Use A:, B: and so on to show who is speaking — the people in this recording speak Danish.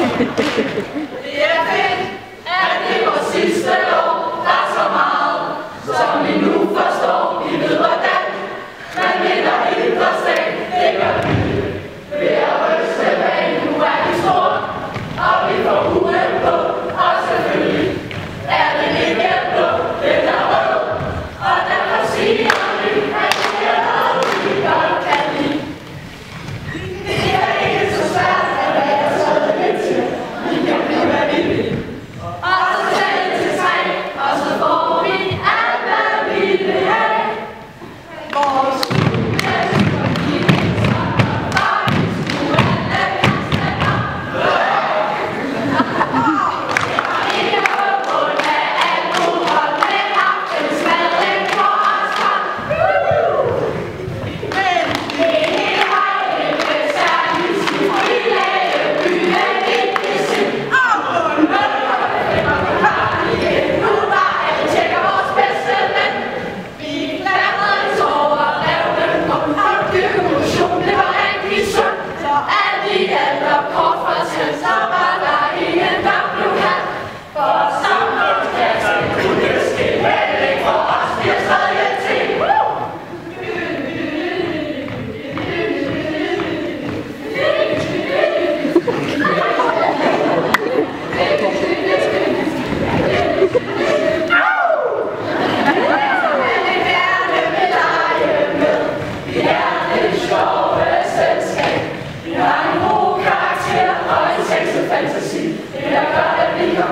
A: Det er fedt, at det er vores sidste år. Der er så meget, som vi nu forstår. Vi ved hvordan, man vinder idrætsdag. Det gør vi ved at ryste banen. Nu er vi store, og vi får ugen på. Og selvfølgelig er det ikke blå, den er rød. Og derfor siger vi, at det er noget, vi godt kan lide. Det er ikke så svært at være så lidt til. Vi kan blive, hvad vi vil. Og så tælle til 3, og så får vi alt, hvad vi vil have. Vores fantasi, det der gør, at vi kan